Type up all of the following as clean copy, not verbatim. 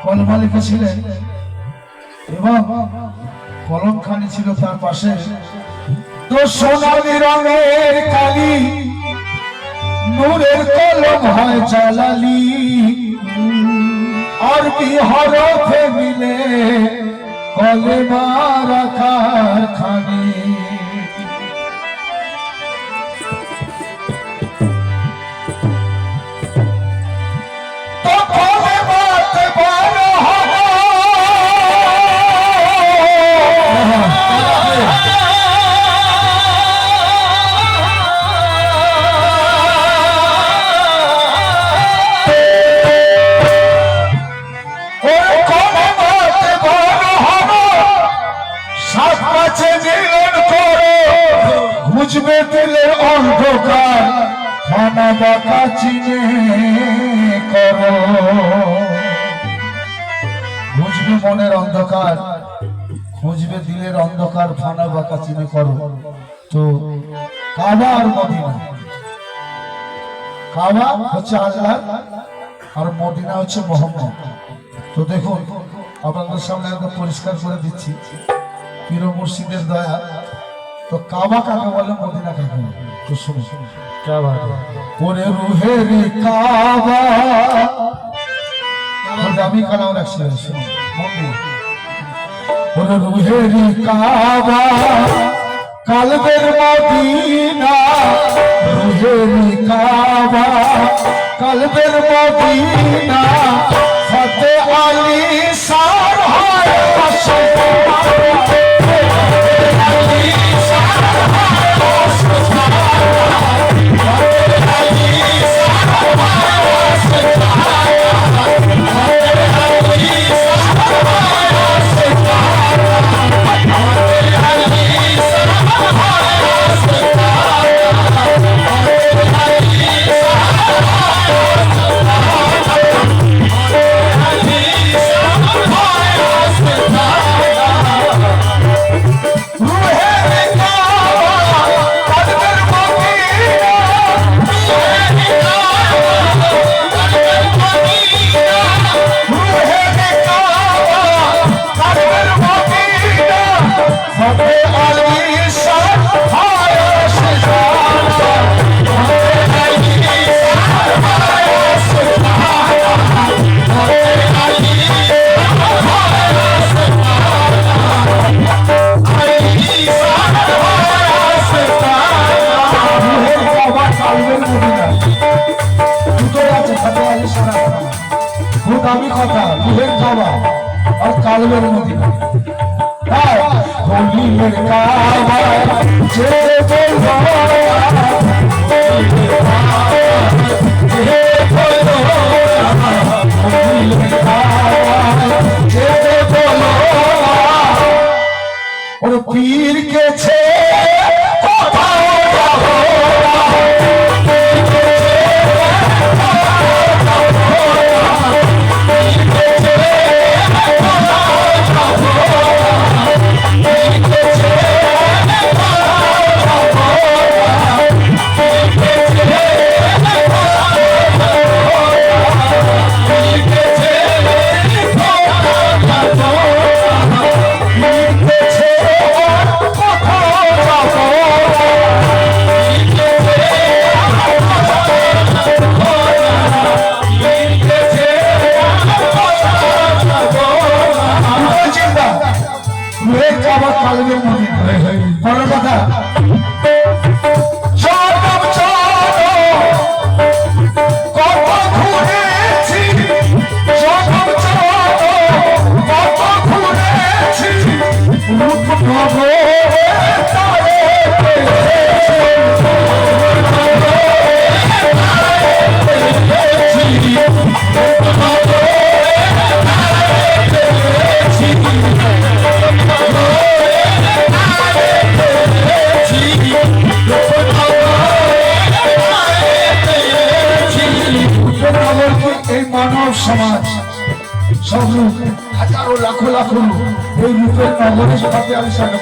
কলমা লিখেছিলেন এবং কলমখানি ছিল তার পাশে, তো সোনালি রঙের কালি নূরের কলম হয় জালালি, আরবি হরফে মিলে কলেমা রাখার খানি। বুঝবে দিলের অন্ধকার ফানা বাঁকা চিনে করো, বুঝবে মনের অন্ধকার, খুঁজবে দিলের অন্ধকার ফানা বাঁকা চিনে করো। তো কাবা আর মদিনা, কাবা হচ্ছে আল্লাহ আর মদিনা হচ্ছে মোহাম্মদ। তো দেখুন আপনাদের সামনে একদম পরিষ্কার করে দিচ্ছি, পীর মুর্শিদের দয়া। তো কাবা কাকে বলে, মদিনা কাকে বলে? তো শুনো, ওরে রুহের কাবা, আমি কালাম রাখছি, শুনো ওরে রুহের কাবা কালবের মদিনা, রুহের কাবা কালবের মদিনা, ফতে আলী সার হয় দামি কথা, রুহের কাবা আর কালবের মদিনা। হোলির কাবা যেতে বলো, ওর পীর কেছে কালবের মদিনা। বড় কথা মানব সমাজ সব হাজারো লাখো লাখো এই রূপের নগরের সাথে আমি সাথে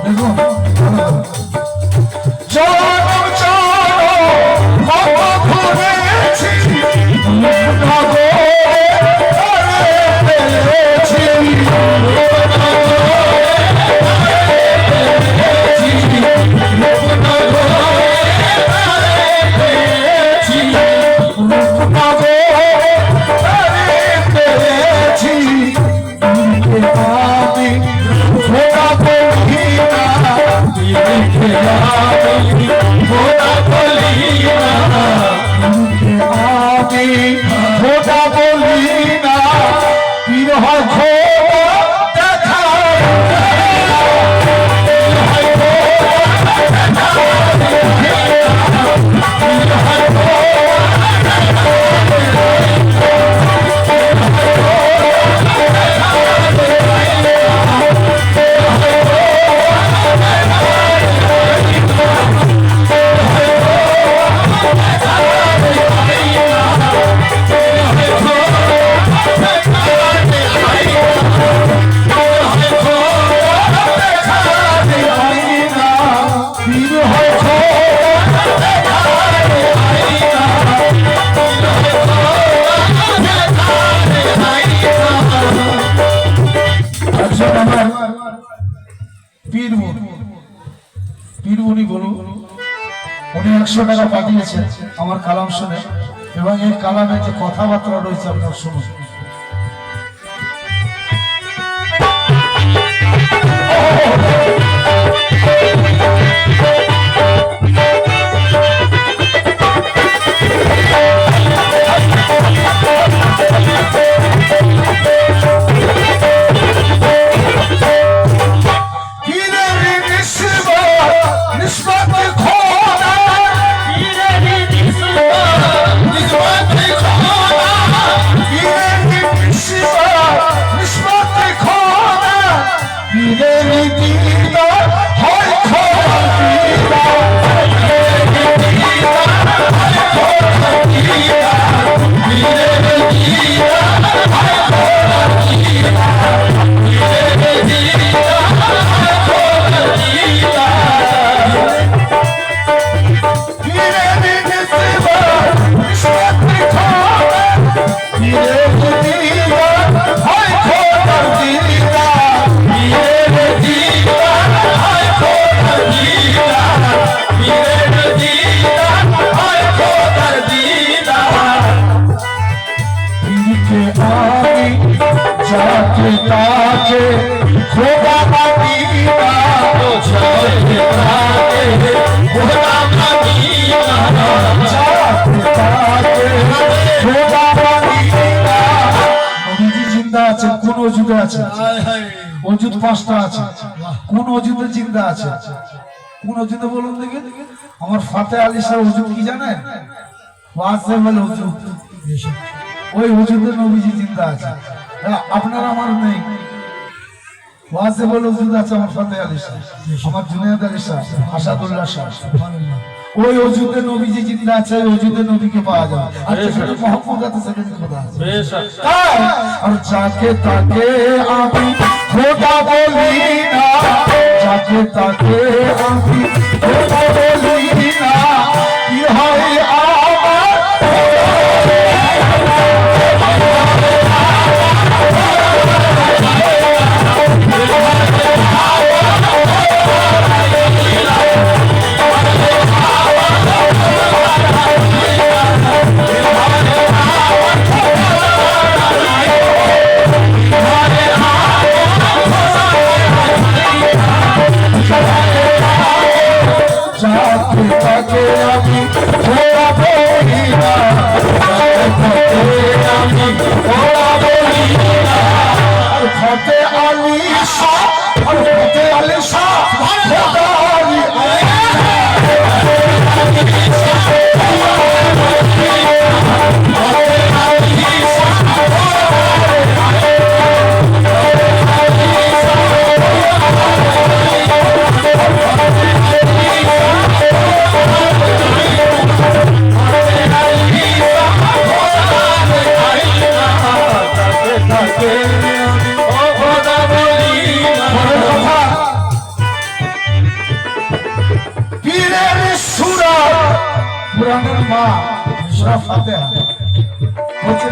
দেখুন খোদা বলি না, পীর হয় খোদা দেখা পীরমণি বলুন, উনি 100 টাকা পাঠিয়েছেন আমার কালাম শুনে, এবং এই কালামে যে কথাবার্তা রয়েছে আপনার শুনুন। কোন অজুদে আছে? অজুদ 5টা আছে। কোন অজুদে জিন্দা আছে? কোন অজুদে বলুন দেখি। আমার ফাতে আলী শাহ অজুদ কি জানেন? ওয়াসেবল অজুদ। ওই অজুদে নবীজি জিন্দা আছে। আপনারা আমার নেই। ওয়াসেবল অজুদ আছে আমার ফাতে আলী শাহ, আমার জুনায়েদ আলী শাহ, আসাদুল্লাহ শাহ। ওই অজুদে নবীজি জিন্দা আছে, ওই অজুদে নবীকে পাওয়া যায়। আর যেখানে মোহাম্মদ আছে সেখানে খোদা আছে। আর যাকে তাকে আমি খোদা বলি না, যাকে তাকে আমি খোদা বলি না, কি হয় আমার কুরআনের মা সূরা ফাতিহা হচ্ছে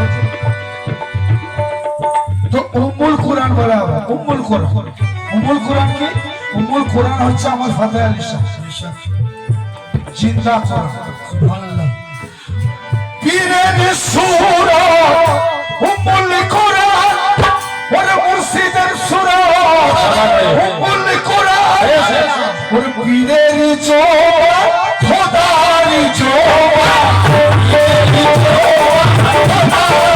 তো উম্মুল কুরআন বলা হয়। উম্মুল কুরআন, উম্মুল কুরআন কি? উম্মুল কুরআন হচ্ছে আমার ফাতিহা লিসা জিন্দা কুরআন। সুবহানাল্লাহ। পীরের সূরা উম্মুল কুরআন, ওরে মুর্শিদের সূরা উম্মুল কুরআন, ওরে পীরের জোয়া খোদার জোয়া, পীরের জোয়া খোদার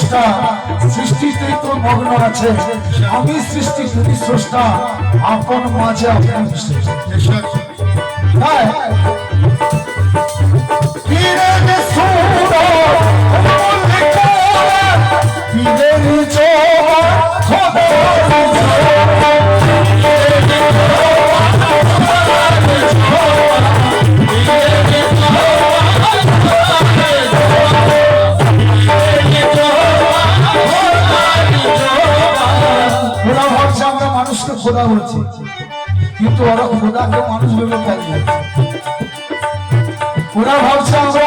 স্রষ্টা, সৃষ্টিতেই তো মগ্ন আছে। আমি সৃষ্টি, তুমি স্রষ্টা, আপন মাঝে আপন বিশেষ। তাই পীরের সুর পীরের জোয়ার খোদার মানুষকে খোদা বলছি, কিন্তু ওরা খোদাকে মানুষ ভেবে পালিয়েছে। ওরা ভাবছে আমরা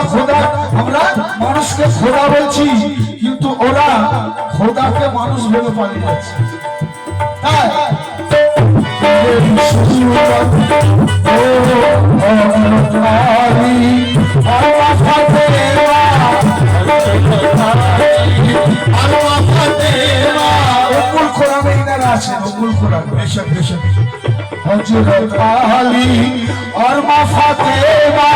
মানুষকে খোদা বলছি, কিন্তু ওরা খোদাকে মানুষ ভেবে পালিয়েছে। তাই हजरत अली और मां फातिमा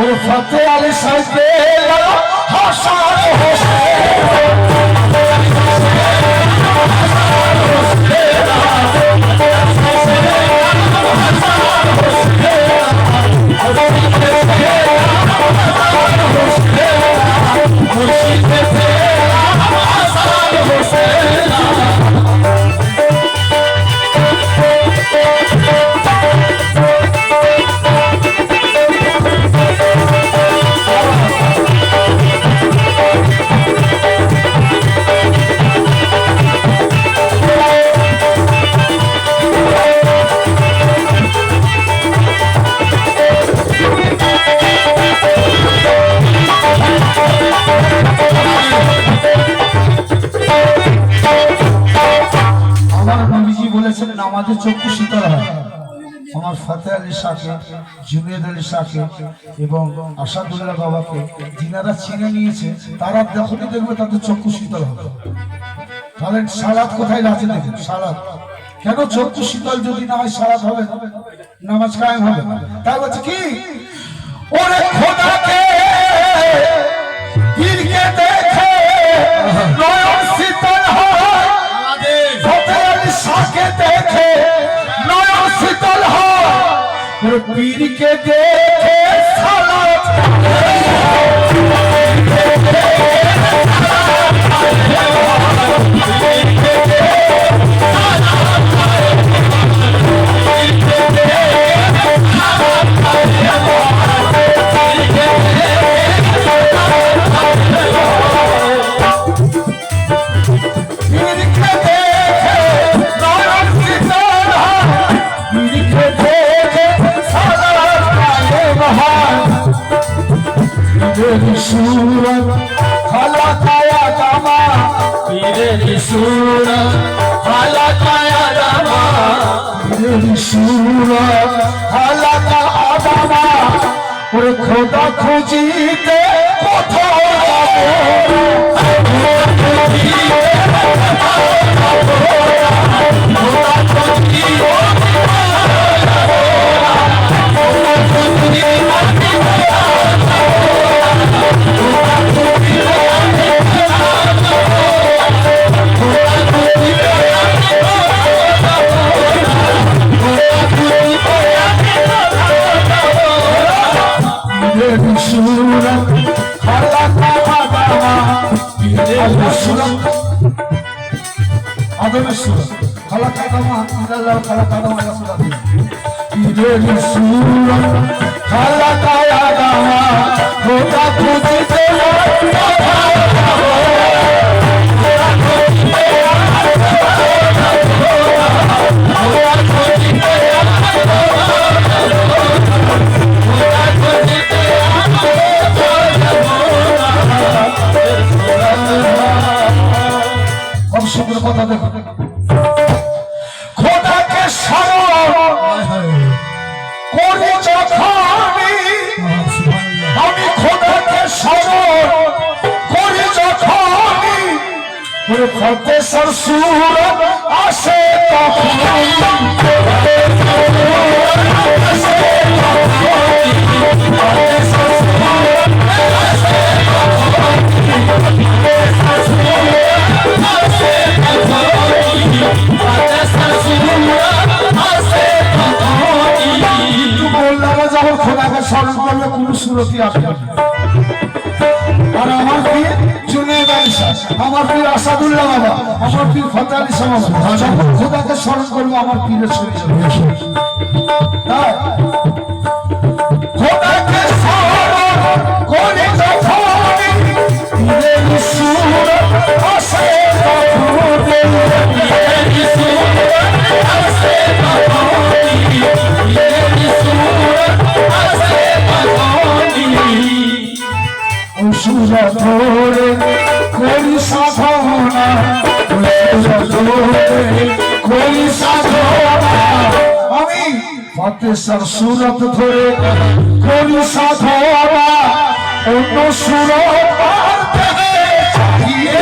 और फतेह अली सजदेला हसन আমাদের চক্ষু শীতল হয়। আমার ফতেহ আলী শাহকে, জুনেদ আলী শাহকে এবং আসাদুল্লাহ বাবাকে যিনারা চিনে নিয়েছে, তারা যখনই দেখবে তাদের চক্ষু শীতল হবে। তাহলে সালাত কোথায় আছে দেখুন, সালাত কেন চক্ষু শীতল যদি না হয় সালাত হবে, নামাজ কায়েম হবে না। তাই বলছে কি, ওরে খোদাকে পীরকে দেখে নয়ন শীতল হয়, ফতেহ আলী শাহকে দেখে নয়ন শীতল হয়, পীরকে দেখে সালাত सूरत खलकाया दमा, पीरे सूरत खलकाया दमा, पीरे सूरत खलकाया दमा, और खुदा खुजीते कोথাও কথা দেখো, খোদাকে স্মরণ করি যখনই আমি, খোদাকে স্মরণ করি যখনই ফতেহ সুরত আসে তখনই, আসে তখনই আর আমার পীর জুনায়েদ আলী শাহ, আমার পীর আসাদুল্লাহ বাবা, আমার পীর ফতেহ আলী শাহ বাবা। খোদাকে স্মরণ করবো আমার পীরের শরীর। তাই খোদাকে স্মরণ করে যখনই পীরের সুর আসে তখনই, পীরের সুর আসে তখনই, পীরের সুর আসে তখনই। সুর ধরে করি সাধনা, সুর ধরে করি সাধনা। আমি ফতেশ্বর সুরত ধরে করি সাধনা, অন্য সুরত পারতে চাহিয়ে,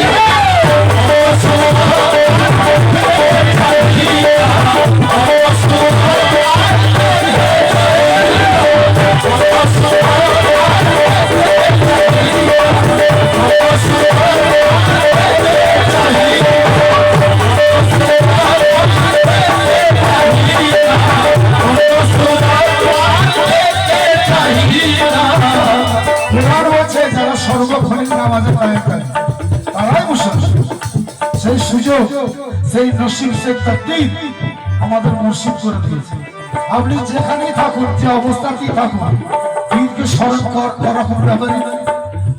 যারা সর্বক্ষণিক নামাজে কায়েম থাকে তারাই মুসলমান। সেই সুযোগ, সেই নসিব, সেই তাকদীর আমাদের মুর্শিদ করে দিয়েছে। আপনি যেখানেই থাকুন, যে অবস্থাতেই থাকুন, পীরকে স্মরণ করা কোনো ব্যাপারই নয়।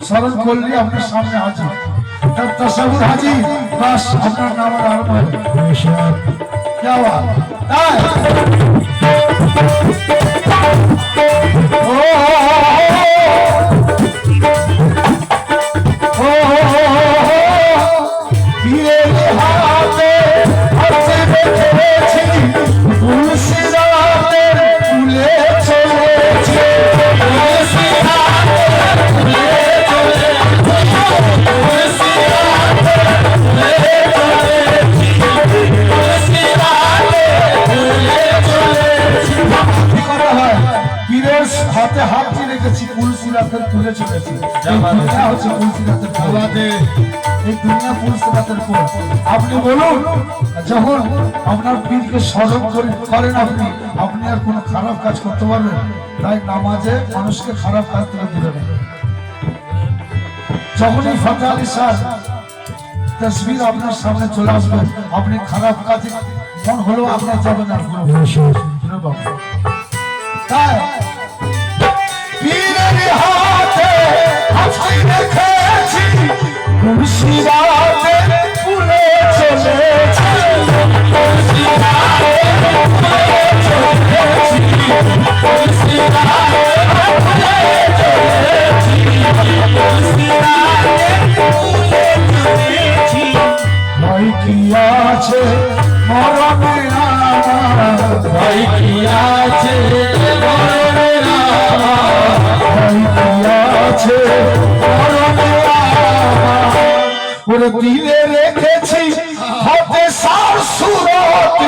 স্মরণ করলে আপনার সামনে হাজির, তার তাসাউর হাজির, বাস আপনার নামাজ আরম্ভ হবে। क्या बात হাতে হাত দিয়ে রেখেছি, পুলসিরাতের তুলে চলেছি। হচ্ছে পুলসিরাতের, এই দুনিয়া পুলসিরাতের পর। আপনি বলুন, যখন আপনার পীরকে স্মরণ করেন আপনি, আপনি আর কোনো খারাপ কাজ করতে পারবেন? তাই নামাজে মানুষকে খারাপ কাজ থেকে দূরে রাখেন। যখনই ফতেহ আলী শাহ তসবির আপনার সামনে চলে আসবে, আপনি খারাপ কাজে মন হলেও আপনার যাবেন আর কোনো বাবা। তাই পীরের হাতে হাসি রেখেছি, মুর্শিদাতে ফুলে চলেছি, মুর্শিদাতে ফুলে চলেছি, মুর্শিদাতে ফুলে চলেছি, মুর্শিদাতে ফুলে চলেছি। ভয় কি আছে মরণে আমার, ভয় কি আছে মরণে ওরে দিলে রেখেছি হাতে সার সুরত,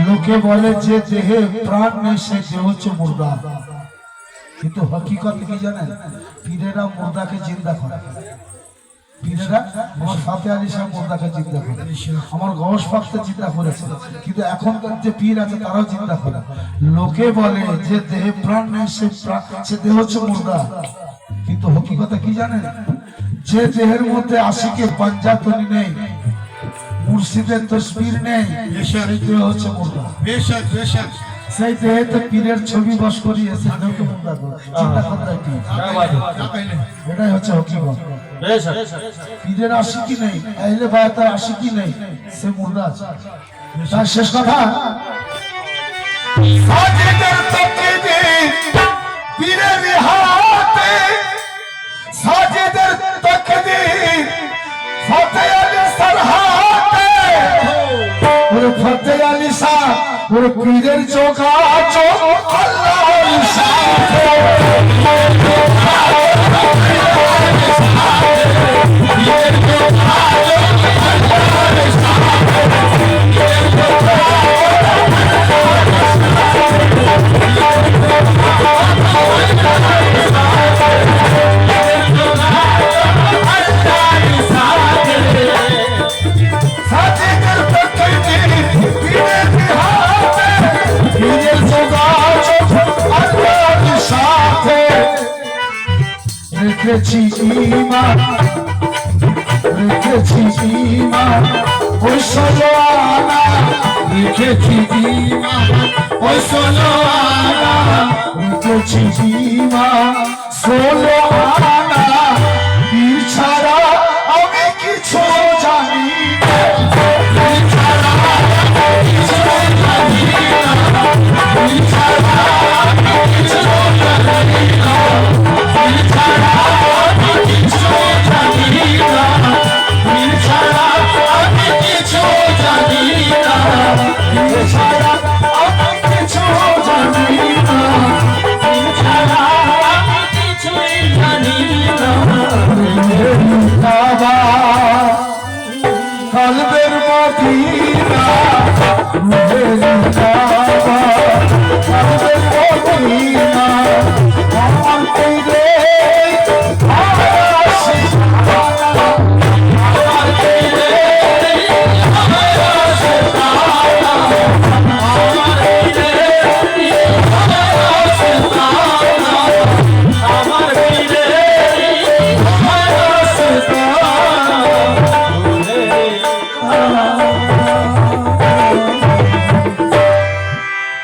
লোকে বলে যে দেহে প্রাণ নেই সে দেহ হচ্ছে মুর্দা, কিন্তু হকিকত কি জানেন? পীরেরা মুর্দাকে জিন্দা করে। পীরেরা আমার ফতেহ আলী শাহ মুর্দাকে জিন্দা করে, আমার গৌস পাককে জিন্দা করেছে, কিন্তু এখনকার যে পীর আছে তারাও জিন্দা করে। লোকে বলে যে দেহে প্রাণ নেই সে দেহ হচ্ছে মুর্দা, কিন্তু হকিকত কি জানেন? যে দেহের মধ্যে আশিকে পাঞ্জাতনি নেই, মুর্শিদের তসবির নেই, সেই দেহ হচ্ছে মুর্দা। সেই দেহেতে পীরের ছবি বস করিয়েছে চিন্তা করতে কি এটাই হচ্ছে হকিকত পীরের আশিকি নেই আহলে বায়াতের আশিকি নেই সে মুর্দা আছে তার শেষ কথা সাজিদের তাকদীর পীরের হাতে সাজিদের তাকদীর ফতে আলী সরহাতে ওরে ফতে আলী শাহ ওরে পীরের যোগাযোগ আল্লাহর সাথে রেখেছি ঈমান ওই 16 আনা রেখেছি ঈমান ওই 16 আনা রেখেছি ঈমান 16